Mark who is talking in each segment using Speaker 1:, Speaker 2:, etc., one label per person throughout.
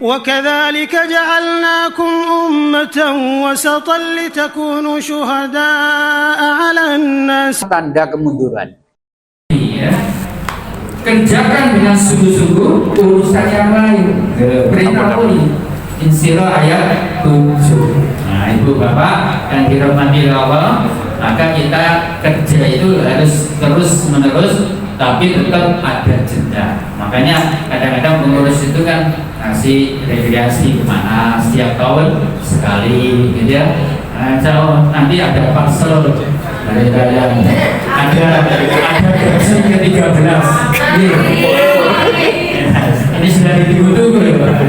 Speaker 1: وكذلك جعلناكم أمة وسطا لتكونوا شهداء على الناس.
Speaker 2: Tanda kemunduran.
Speaker 3: Ya. Kerjakan dengan sungguh-sungguh urusan yang lain. Perintah poli Insirah ayat 7. Nah, ibu bapak yang dirahmati Allah, maka kita kerja itu harus terus menerus, tapi tetap ada jeda. Makanya kadang-kadang pengurus itu kan ngasih rekreasi kemana setiap tahun sekali, gitu ya. Nah, nanti ada parcel dari raya, ada gaji ke-13. Ini sudah ditunggu-tunggu ya Pak.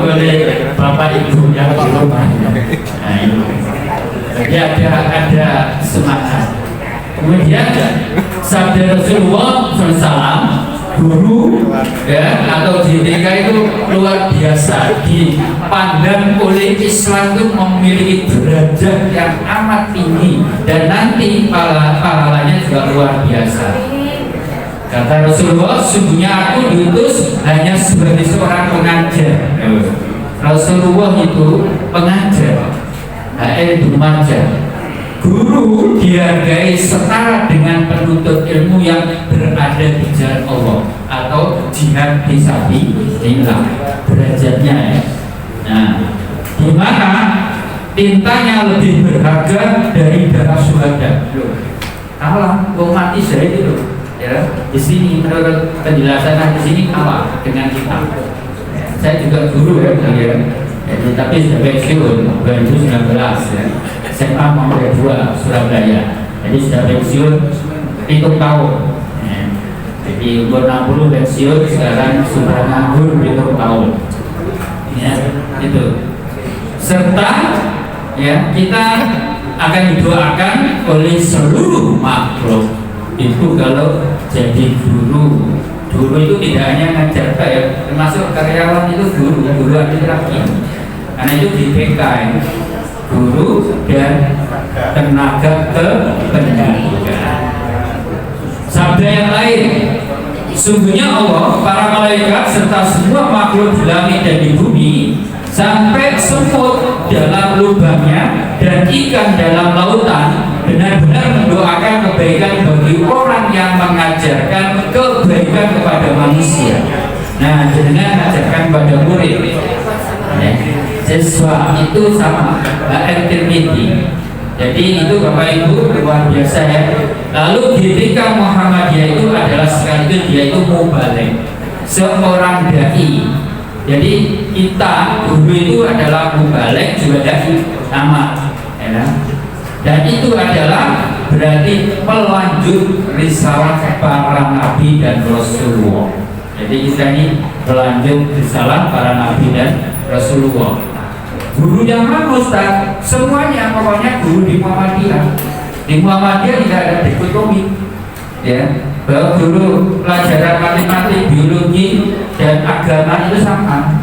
Speaker 3: Boleh Bapak Ibu yang di rumah. Nah, ini. Jadi ada semangat. Kemudian sabda Rasulullah SAW, guru ya atau JDK itu luar biasa, dipandang oleh Islam itu memiliki derajat yang amat tinggi dan nanti pahalanya juga luar biasa. Kata Rasulullah, sungguhnya aku diutus hanya sebagai seorang pengajar. Rasulullah itu pengajar, guru dihargai setara dengan penuntut ilmu yang berada di jalan Allah atau jihad fisabilillah, derajatnya ya. Nah, di mana tintanya lebih berharga dari darah syuhada. Kalah, mati syahid itu. Ya, di sini menurut penjelasan di sini kalah dengan kita. Saya juga guru ya, tapi sudah pensiun 2019 ya. SMA Muhammadiyah 2 Surabaya. Jadi sudah pensiun 7 tahun. Ya. Jadi umur 60 pensiun, sekarang sudah nganggur 7 tahun. Ya, itu. Serta ya kita akan didoakan oleh seluruh makhluk. Itu kalau jadi guru itu tidak hanya ngajar ya, termasuk karyawan itu guru administrasi. Karena itu di PKN guru dan tenaga kependidikan. Sabda yang lain, sungguhnya Allah, para malaikat serta semua makhluk di langit dan di bumi, sampai semut dalam lubangnya dan ikan dalam lautan benar-benar mendoakan kebaikan bagi orang yang mengajarkan kebaikan kepada manusia. Nah, dengan mengajarkan pada murid ya, siswa itu sama Al-Tirmidzi. Jadi itu Bapak Ibu luar biasa ya. Lalu GTK Muhammadiyah itu adalah sekaligus dia itu mubaligh, seorang dai. Jadi kita guru itu adalah mubaligh juga dai sama ya. Dan itu adalah berarti pelanjut risalah para nabi dan Rasulullah. Jadi kita ini pelanjut risalah para nabi dan Rasulullah. Guru yang mana Ustaz? Semuanya pokoknya guru di Muhammadiyah. Di Muhammadiyah tidak ada dikotomi. Ya, bahwa guru pelajaran matematik, biologi dan agama itu sama.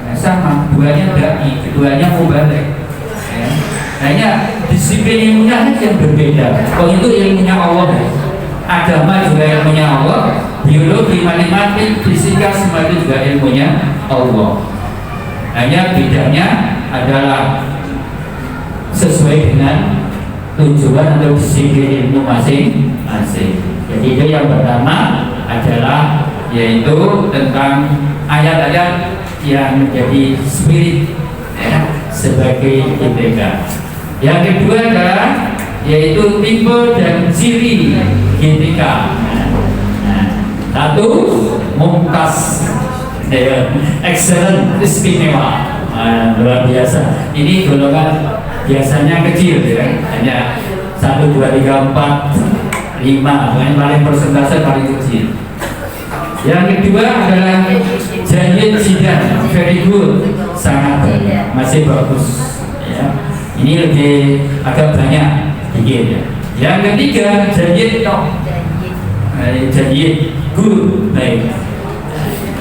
Speaker 3: Ya, sama, duanya dai, keduanya mubaligh. Ya. Hanya disiplin ilmunya yang berbeda. Oh itu ilmunya Allah. Agama juga ilmunya Allah. Biologi, matematik, fisika semua itu juga ilmunya Allah. Hanya bedanya adalah sesuai dengan tujuan atau disiplin ilmu masing-masing. Jadi itu yang pertama adalah yaitu tentang ayat-ayat yang menjadi spirit ya, sebagai IPK. Yang kedua adalah yaitu tipe dan ciri GTK. Nah, satu mumtaz, excellent, istimewa, luar biasa. Ini golongan biasanya kecil ya, hanya 1, 2, 3, 4, 5, yang paling persentase paling kecil. Yang kedua adalah jayyid jidan, very good, sangat masih bagus ya. Ini lebih agak banyak dikit ya. Yang ketiga jayyid top, jayyid good, baik.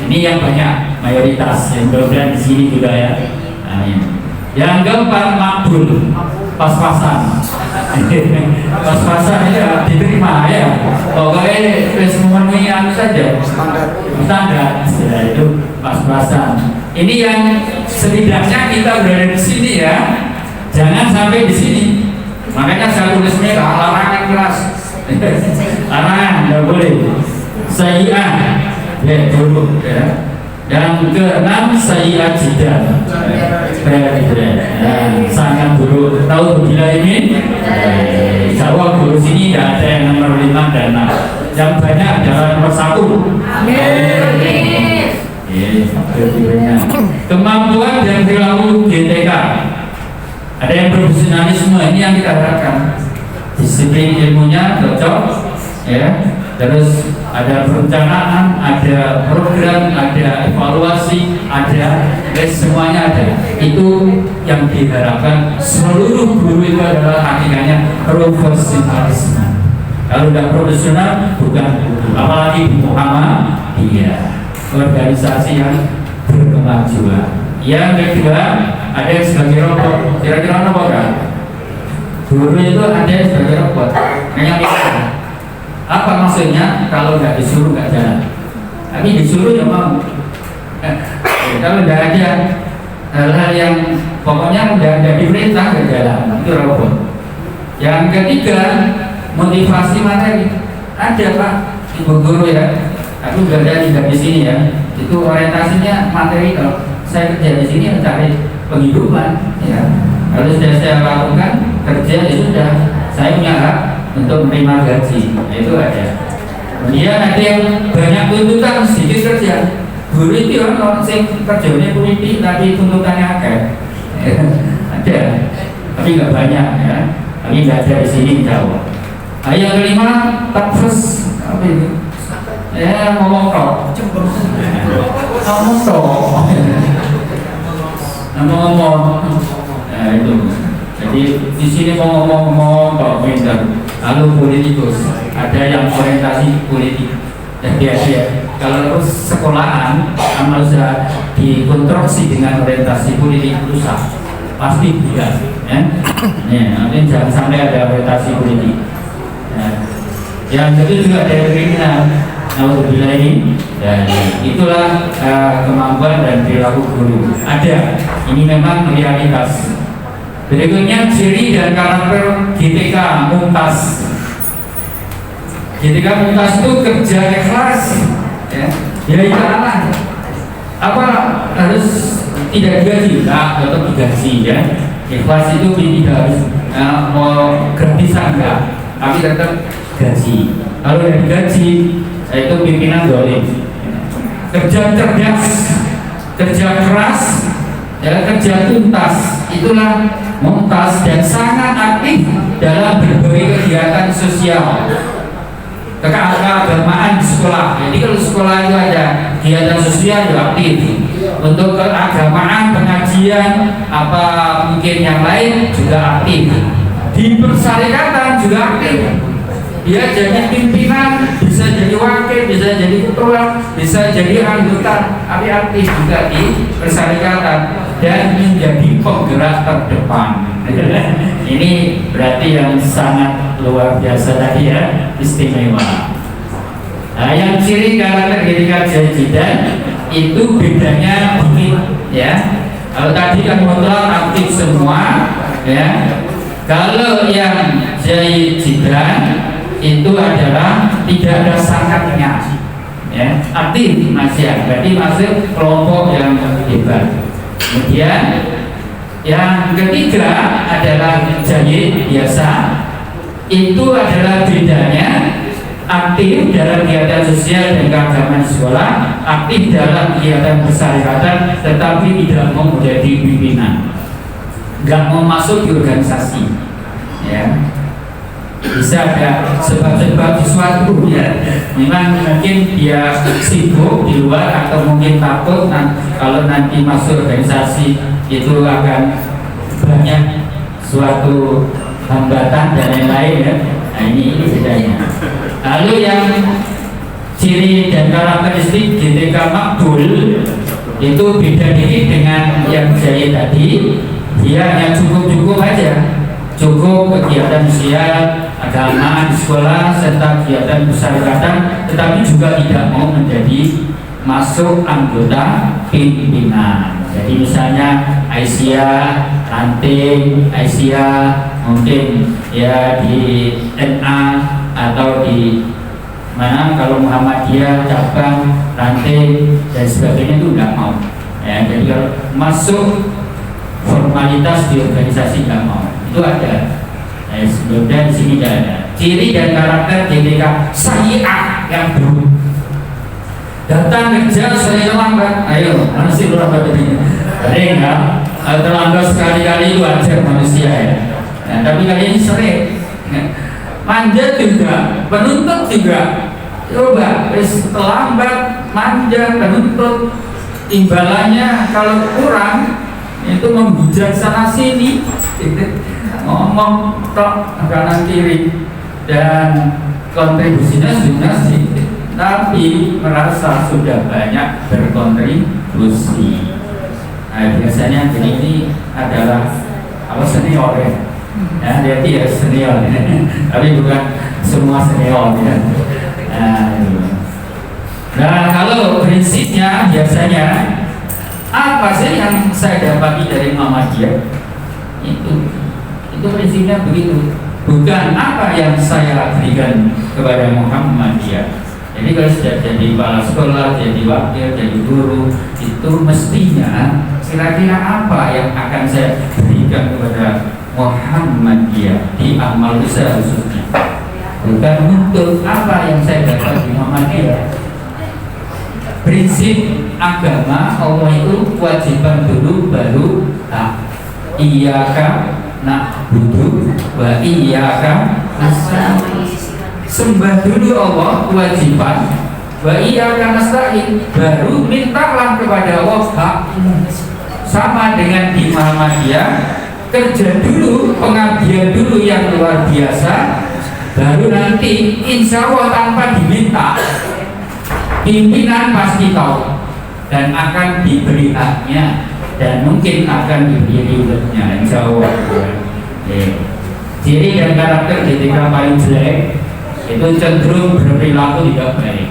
Speaker 3: Ini yang banyak mayoritas, yang mudah-mudahan di sini juga ya. Yang keempat makbul, pas-pasan. Pas-pasan ya diterima ya. Pokoknya wis memenuhi anu saja. Standar. Ya, itu pas-pasan. Ini yang setidaknya kita berada di sini ya. Jangan sampai di sini. Makanya saya tulis merah larangan keras. Larangan nggak boleh. Sayyi'ah ya dulu ya. Yang keenam sayyi'ah jidan. Sangat dulu tahu bila ini Jawa guru sini tidak ada yang nomor 5 dan 6. Yang banyak adalah nomor 1. Kemampuan dan perilaku GTK. Ada yang profesionalisme, ini yang kita harapkan. Disiplin ilmunya cocok, ya. Terus ada perencanaan, ada program, ada evaluasi, ada semuanya ada. Itu yang diharapkan. Seluruh guru itu adalah hakikatnya profesionalisme. Kalau tidak profesional bukan guru. Apalagi di Muhammadiyah, organisasi yang berkemajuan. Yang kedua, ada yang sebagai robot. Kira-kira apa kan? Guru itu ada yang sebagai robot. Yang apa maksudnya? Kalau nggak disuruh nggak jalan. Tapi disuruh ya mau. Kalau nggak ada hal-hal yang pokoknya nggak diperintah nggak jalan, itu robot. Yang ketiga, motivasi materi. Ada Pak, Ibu guru ya. Aku belajar tidak di sini ya. Itu orientasinya materi. Kalau saya kerja di sini mencari penghidupan, ya. Kalau sudah saya lakukan kerja ya sudah, saya punya hak untuk menerima gaji. Nah, itu ada. Kemudian ada yang banyak tuntutan sedikit kerja. Guru itu orang yang kerjanya politik tapi tuntutannya agak ada, tapi nggak banyak ya. Tapi nggak ada di sini Jawa. Nah, yang kelima takfus apa itu? Ya ngomong tok. Ngomong tok. Ngomong. Nah itu. Jadi di sini mau ngomong kok pintar. Lalu politikus, ada yang orientasi politik. Jadi kalau sekolahan kamu sudah dikonstruksi dengan orientasi politik rusak, pasti tidak. Ya, nanti jangan sampai ada orientasi politik. Ya. Yang itu juga ada kriminal. Alhamdulillah ini, dan itulah kemampuan dan perilaku guru. Ada, ini memang realitas. Berikutnya ciri dan karakter GTK Mumtaz. GTK Mumtaz itu kerja ikhlas, ya. Itu apa harus tidak digaji, tetap digaji ya. Ikhlas itu tidak harus mau gratisan enggak, tapi tetap gaji. Kalau tidak digaji, itu pimpinan dolim. Kerja cerdas, kerja keras, ya, kerja tuntas, itulah Mumtaz, dan sangat aktif dalam berbagai kegiatan sosial keagamaan di sekolah. Jadi kalau sekolah itu ada kegiatan sosial juga aktif. Untuk keagamaan, pengajian, apa mungkin yang lain juga aktif. Di persyarikatan juga aktif. Dia jadi pimpinan, bisa jadi wakil, bisa jadi ketua, bisa jadi anggota, tapi aktif juga di persyarikatan dan menjadi penggerak terdepan. Ini berarti yang sangat luar biasa tadi ya, istimewa. Nah, yang ciri karakter ketika jajidan itu bedanya dikit ya. Kalau tadi kan mutlak aktif semua ya. Kalau yang jajidan itu adalah tidak ada sangatnya ya, aktif masih, berarti masuk kelompok yang hebat. Kemudian yang ketiga adalah jahit biasa, itu adalah bedanya aktif dalam kegiatan sosial dan keagamaan sekolah, aktif dalam kegiatan persyarikatan, tetapi tidak mau menjadi pimpinan, nggak mau masuk di organisasi ya. Bisa ada sebab-sebab sesuatu ya. Memang mungkin dia sibuk di luar atau mungkin takut kalau nanti masuk organisasi itu akan banyak suatu hambatan dan lain-lain ya. Nah ini bedanya. Lalu yang ciri dan karakteristik GTK Makbul itu beda dikit dengan yang saya tadi. Dia hanya cukup-cukup aja. cukup kegiatan sosial agama di sekolah serta kegiatan persyaratan, tetapi juga tidak mau menjadi masuk anggota pimpinan. Jadi misalnya Aisyah, ranting Aisyah mungkin ya di NA atau di mana, kalau Muhammadiyah cabang ranting dan sebagainya itu nggak mau. Ya, jadi kalau masuk formalitas di organisasi nggak mau, itu ada. Sebelumnya di sini tidak ada. Ciri dan karakter GTK sayyi'ah yang buruk. Datang kerja sering terlambat, ayo mana sih terlambat ini? Sering ya, terlambat sekali-kali wajar manusia ya. Nah, tapi kali ini sering. Manja juga, penuntut juga. Coba, terlambat, manja, penuntut, imbalannya kalau kurang itu membujak sana sini, ngomong tok kanan kiri dan kontribusinya sudah sedikit, tapi merasa sudah banyak berkontribusi. Nah, biasanya ini adalah senior ya. Ya, dia senior ya. Tapi bukan semua senior ya. Nah, kalau prinsipnya biasanya apa sih yang saya dapati dari Muhammadiyah? Itu prinsipnya begitu. Bukan apa yang saya berikan kepada Muhammadiyah. Jadi kalau sudah jadi kepala sekolah, jadi wakil, jadi guru, itu mestinya kira-kira apa yang akan saya berikan kepada Muhammadiyah di amal usaha khususnya. Bukan untuk apa yang saya dapat di Muhammadiyah. Prinsip agama Allah itu kewajiban dulu baru iyyaka na'budu wa iyyaka nasta'in. Sembah dulu Allah kewajiban, wa iyyaka nasta'in, baru mintalah kepada Allah hak. Sama dengan di Muhammadiyah, kerja dulu, pengabdian dulu yang luar biasa, baru nanti insya Allah tanpa diminta pimpinan pasti tahu dan akan diberi haknya dan mungkin akan diberi rewardnya insya Allah. Ciri dan karakter ketika paling jelek itu cenderung berperilaku tidak baik.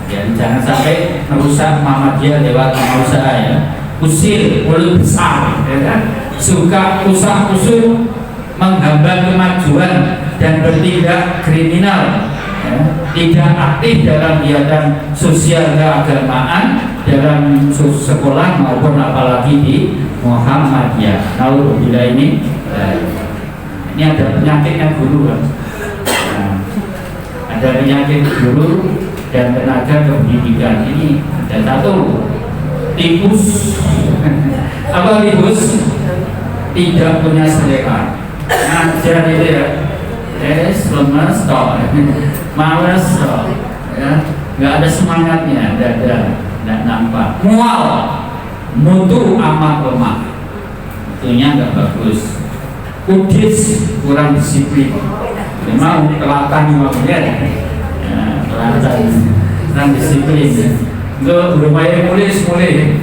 Speaker 3: Ya, jangan sampai merusak Muhammadiyah lewat nama usaha ya. Usil mulut besar, ya kan? Suka usah-usur, menghambat kemajuan dan bertindak kriminal. Ya. Tidak aktif dalam kegiatan sosial keagamaan dalam sekolah maupun apalagi di Muhammadiyah. Naudzubillah ini ada penyakitnya guru kan? Ada penyakit guru dan tenaga kependidikan. Ini ada satu tipus. Apa tipus? Tidak punya selera. Ngajar itu ya, lemes toh, males toh, ya, nggak ada semangatnya, tidak nampak. Mual, mutu amat lemah, itunya nggak bagus. Kudis, kurang disiplin. Memang kelatan ya, kelatan, kurang disiplin. Itu berupaya mulai.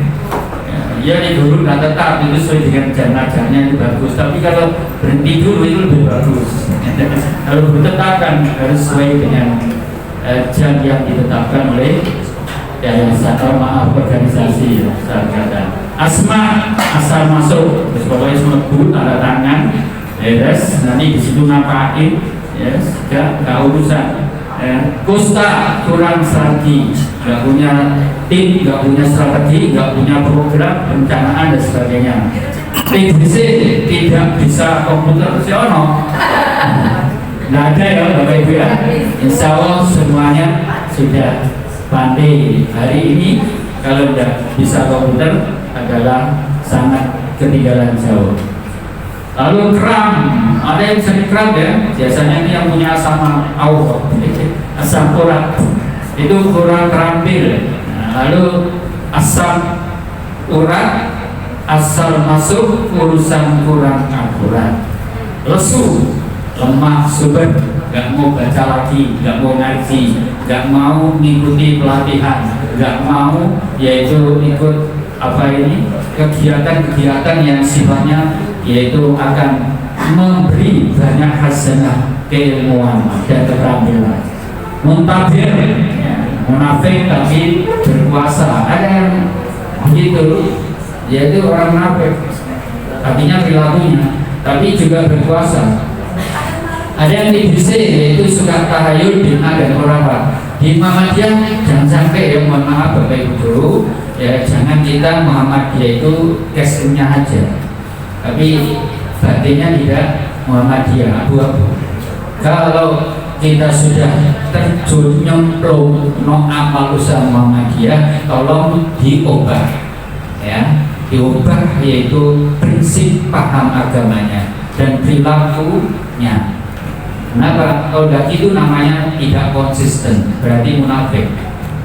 Speaker 3: Ya di dulu nggak tetap itu sesuai dengan jam-jamnya itu bagus. Tapi kalau berhenti dulu itu lebih bagus. Kalau ditetapkan harus sesuai dengan jam yang ditetapkan oleh yayasan organisasi sarjana. Asma asal masuk, terus pokoknya semua tanda tangan, yes, nanti di situ ngapain, yes, nggak urusan. Kusta kurang strategi, nggak punya tim, nggak punya strategi, nggak punya program perencanaan dan sebagainya. TBC tidak bisa komputer siono, nggak ada ya Bapak Ibu ya. Insya Allah semuanya sudah pandai. Hari ini kalau tidak bisa komputer adalah sangat ketinggalan jauh. Lalu kram, ada yang sering kram ya, biasanya ini yang punya asam Allah, asam urat, itu kurang terampil. Nah, lalu asam urat, asal masuk urusan kurang akurat. Lesu, lemah, subur, gak mau baca lagi, gak mau ngaji, gak mau mengikuti pelatihan, gak mau yaitu ikut kegiatan-kegiatan yang sifatnya yaitu akan memberi banyak hasanah keilmuan dan keterampilan. Muntabir, ya, munafik tapi berkuasa. Ada yang begitu, yaitu orang munafik, artinya perilakunya, tapi juga berkuasa. Ada yang TBC, yaitu suka tahayul, bid'ah dan khurafat. Di Muhammadiyah jangan sampai, ya mohon maaf Bapak Ibu, ya jangan kita Muhammadiyah itu casingnya aja, tapi batinnya tidak Muhammadiyah, abu-abu. Kalau kita sudah terjun nyemplung no amal usaha Muhammadiyah, tolong diubah, ya diubah, yaitu prinsip paham agamanya dan perilakunya. Kenapa? Kalau itu namanya tidak konsisten, berarti munafik,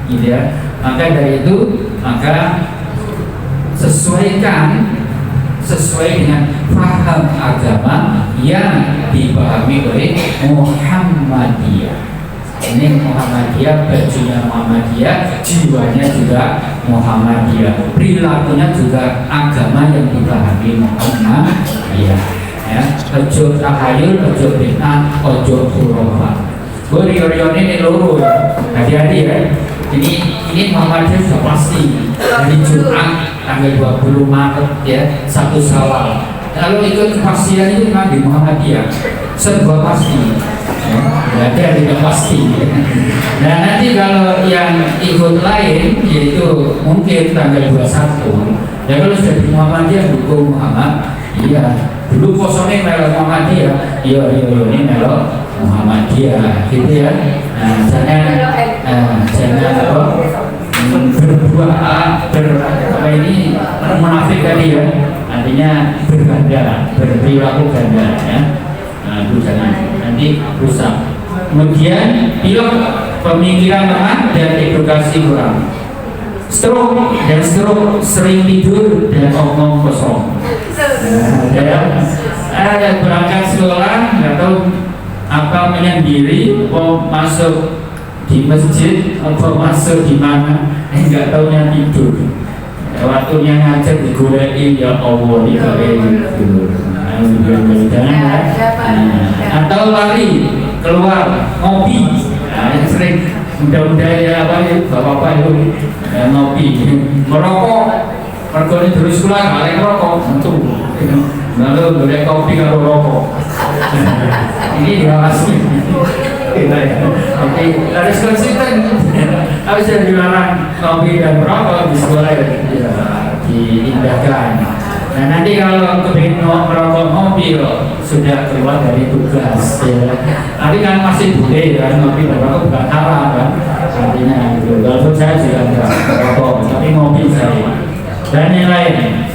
Speaker 3: gitu ya. Maka dari itu, maka sesuai dengan paham agama yang dipahami oleh Muhammadiyah. Ini Muhammadiyah, bajunya Muhammadiyah, jiwanya juga Muhammadiyah, perilakunya juga agama yang dipahami Muhammadiyah. Ya, ojo tahayul, ojo bid'ah, ojo khurafat. Gue rio-rio ini loro ya, hati-hati ya. Ini Muhammadiyah sudah pasti dari Jumat tanggal 20 Maret ya, 1 Syawal. Kalau ikut kepastian itu memang di Muhammadiyah serba pasti, ya, ada tidak pasti. Nah nanti kalau yang ikut lain, yaitu mungkin tanggal 21, ya kalau sudah di Muhammadiyah dukung Muhammad, iya. Dulu kosongnya melok Muhammadiyah, iya ini melok Muhammadiyah, gitu ya. Nah, jangan berbuat ini munafik tadi ya, artinya berganda, berperilaku ganda ya. Nah, itu jangan, nanti rusak. Kemudian pilot pemikiran lemah dan edukasi kurang. Stroke, sering tidur dan omong kosong. Ada berangkat sekolah nggak tahu apa menyendiri, mau masuk di masjid atau masuk di mana, nggak tahunya tidur. Waktunya ngajar digolein, ya Allah digolein tidur. Jangan atau lari keluar ngopi, yang sering mudah-mudahan ya apa ya bapak-bapak itu ngopi, merokok, mergoni terus sekolah kalian merokok tentu, lalu boleh kopi kalau rokok. Ini diawasi. Jadi harus konsisten. Harus dilarang kopi dan merokok di sekolah ya, diindahkan. Nah nanti kalau kepingin merokok ngopi sudah keluar dari tugas ya. Nanti kan masih boleh kan ngopi dan merokok bukan haram kan. Artinya gitu. Walaupun saya juga enggak merokok, tapi ngopi saya. Dan yang lain.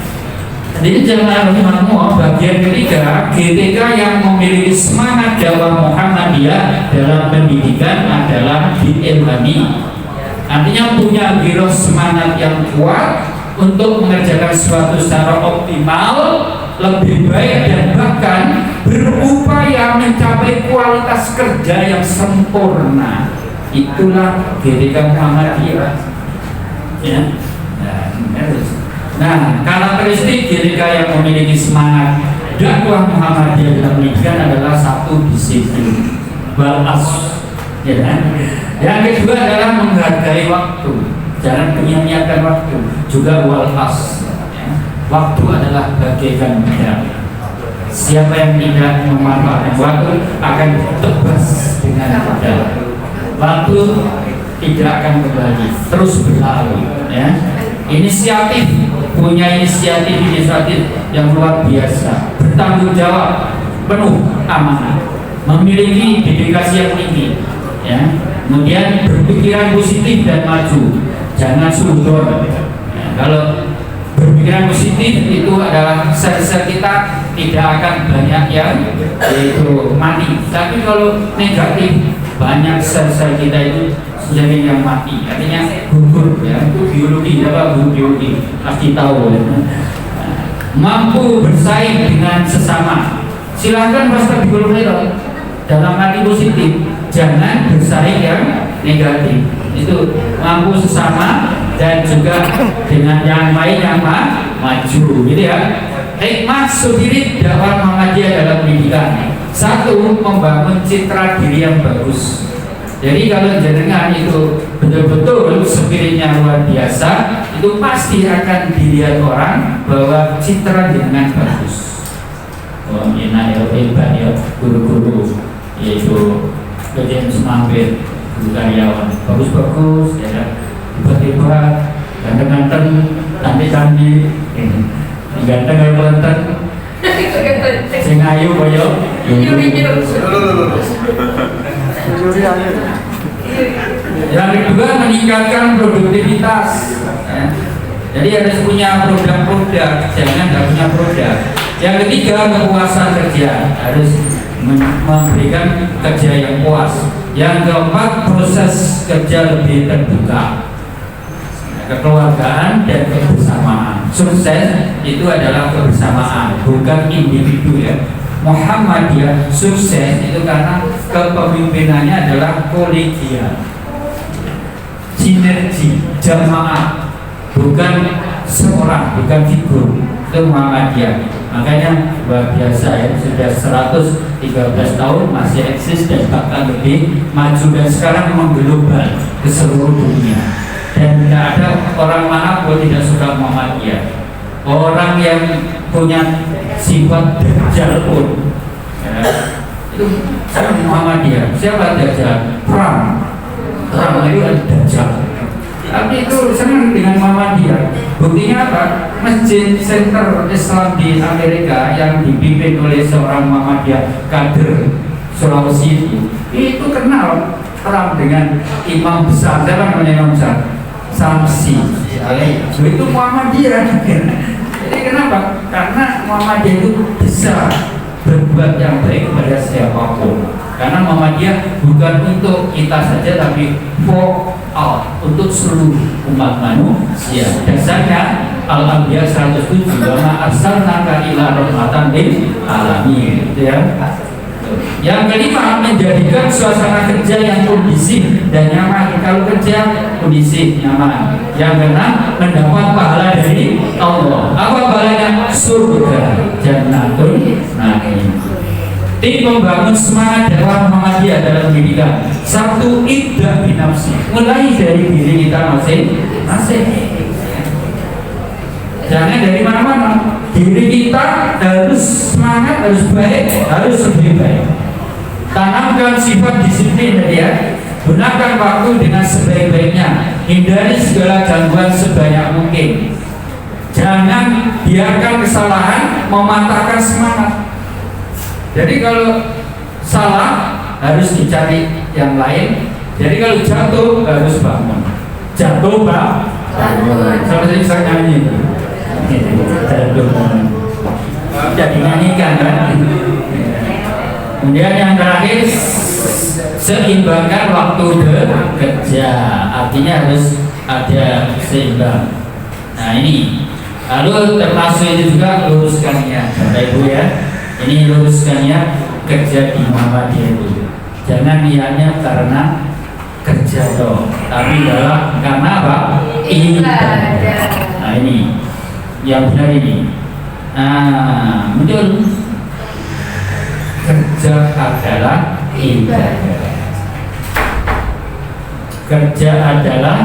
Speaker 3: Jadi jangan rahimahmu, bagian ketiga, GTK yang memiliki semangat dakwah Muhammadiyah dalam pendidikan adalah diilhami. Artinya punya giroh semangat yang kuat untuk mengerjakan sesuatu secara optimal, lebih baik, dan bahkan berupaya mencapai kualitas kerja yang sempurna. Itulah GTK Muhammadiyah. Ya. Nah, karakteristik GTK yang memiliki semangat dakwah Muhammadiyah dalam pendidikan adalah satu, disiplin, balas, ya kan? Yang kedua adalah menghargai waktu, jangan menyia-nyiakan waktu, juga walas. Waktu adalah bagaikan pedang. Siapa yang tidak memanfaatkan waktu akan ditebas dengan pedang. Waktu tidak akan kembali, terus berlalu. Ya. Inisiatif, punya inisiatif yang luar biasa, bertanggung jawab, penuh amanah, memiliki dedikasi yang tinggi, ya. Kemudian berpikiran positif dan maju, jangan sudon. Ya, kalau berpikiran positif itu adalah sel-sel kita tidak akan banyak yang yaitu mati. Tapi kalau negatif, banyak sel-sel kita itu jadi yang mati, artinya gugur ya, itu biologi, apa biologi pasti tahu ya. Mampu bersaing dengan sesama, silahkan pastor biologi dalam arti positif, jangan bersaing yang negatif. Itu mampu sesama dan juga dengan yang lain yang maju, gitu ya. hikmah spirit dakwah Muhammadiyah dalam pendidikan. Satu, membangun citra diri yang bagus. Jadi kalau jenengan itu betul-betul spiritnya luar biasa, itu pasti akan dilihat orang bahwa citra jenengan bagus. Oh, enak ya, hebat ya, guru-guru yaitu kerjaan semampir, guru karyawan bagus-bagus, ya kan? Tiba-tiba ganteng-ganteng, cantik-cantik, ganteng kayak pelenteng, sing ayu koyo yang kedua, meningkatkan produktivitas, ya. Jadi harus punya produk-produk, jangan nggak punya produk. Yang ketiga, kepuasan kerja, harus memberikan kerja yang puas. Yang keempat, proses kerja lebih terbuka, kekeluargaan dan kebersamaan. Sukses itu adalah kebersamaan, bukan individu ya. Muhammadiyah sukses itu karena kepemimpinannya adalah kolegial, sinergi, jamaah, bukan seorang, bukan figur. Itu Muhammadiyah. Makanya luar biasa ya, sudah 113 tahun masih eksis dan bahkan lebih maju, dan sekarang mengglobal ke seluruh dunia. Dan tidak ada orang manapun tidak suka Muhammadiyah. Orang yang punya sifat dajjal pun ya, itu sangat Muhammadiyah. Siapa dajjal? Trump itu dajjal. Tapi itu senang dengan Muhammadiyah. Buktinya apa? Masjid Center Islam di Amerika yang dipimpin oleh seorang Muhammadiyah kader Sulawesi itu kenal Trump dengan imam besar. Siapa namanya imam besar? Samsi. Itu Muhammadiyah. Jadi kenapa? Karena Muhammadiyah itu bisa berbuat yang baik kepada siapapun. Karena Muhammadiyah bukan untuk kita saja, tapi for all, untuk seluruh umat manusia. Dasarnya Al-Anbiya 107, wa ma arsalnaka illa rahmatan lil alamin, gitu ya. Yang kelima, menjadikan suasana kerja yang kondusif dan nyaman. Kalau kerja kondusif, nyaman. Yang keenam, mendapat pahala dari Allah. Apa pahalanya? Surga, jannatul na'im. Tim membangun semangat dakwah Muhammadiyah dalam pendidikan. Satu, ibda binafsi, mulai dari diri kita masing-masing. Jangan dari mana-mana. Diri kita harus semangat, harus baik, harus lebih baik. Tanamkan sifat disiplin tadi ya. Gunakan waktu dengan sebaik-baiknya. Hindari segala gangguan sebanyak mungkin. Jangan biarkan kesalahan mematahkan semangat. Jadi kalau salah harus dicari yang lain. Jadi kalau jatuh harus bangun. Jatuh bangun. Sampai bisa nyanyi. Jatuh bangun. Jadi nyanyikan kan. Kemudian yang terakhir, seimbangkan waktu bekerja. Artinya harus ada seimbang. Nah ini. Lalu termasuk itu juga luruskannya, Bapak Ibu ya. Ini luruskannya kerja di Muhammadiyah itu. Jangan niatnya karena kerja toh, tapi karena apa? Ibadah. Nah ini yang benar ini. Nah, muncul kerja adalah ibadah. Kerja adalah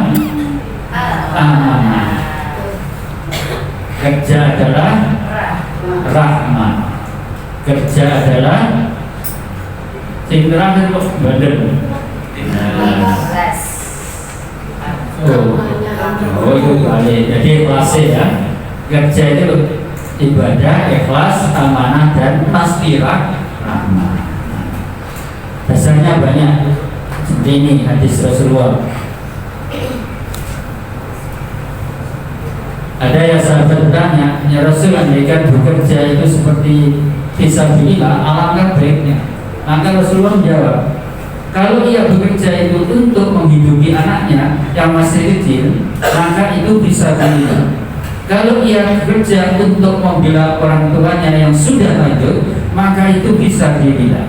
Speaker 3: amanah. Kerja adalah rahmat. Kerja adalah sing terakhir kok badan. Oh itu balik. Jadi ikhlas ya. Kerja itu ibadah, ikhlas, amanah dan tasbirah rahmat. Dasarnya banyak. Seperti ini hadis Rasulullah. Ada yang sahabat bertanya, ya Rasul, andaikan bekerja itu seperti fisabilillah, alangkah baiknya. Maka Rasulullah menjawab, kalau ia bekerja itu untuk menghidupi anaknya yang masih kecil, maka itu fisabilillah. Kalau ia bekerja untuk membela orang tuanya yang sudah lanjut, maka itu fisabilillah.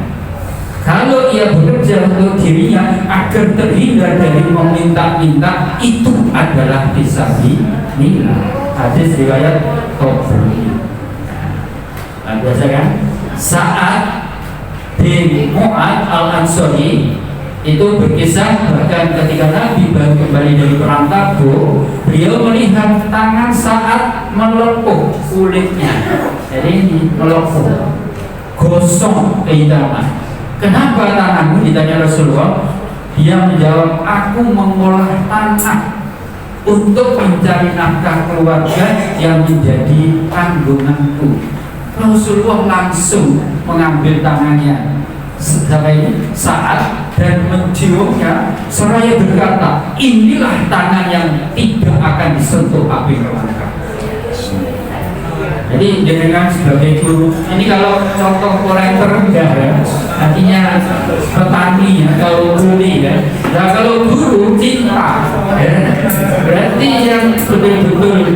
Speaker 3: Kalau ia bekerja untuk dirinya agar terhindar dari meminta-minta, itu adalah fisabilillah. Hadis riwayat Tabrani. biasa kan? Saat bin Mu'ad al-Ansori itu berkisah bahkan ketika Nabi baru kembali dari perang Tabuk, beliau melihat tangan saat melepuh kulitnya. Jadi ini melepuh, gosong kehitaman. Kenapa tanganmu? Ditanya Rasulullah. Dia menjawab, aku mengolah tanah untuk mencari nafkah keluarga yang menjadi tanggunganku. Rasulullah langsung mengambil tangannya saat dan menciumnya seraya berkata, inilah tangan yang tidak akan disentuh api neraka. Jadi dengan sebagai guru ini, kalau contoh orang terendah ya, artinya petani ya, kalau kuli ya. Nah kalau guru cinta ya, berarti yang betul-betul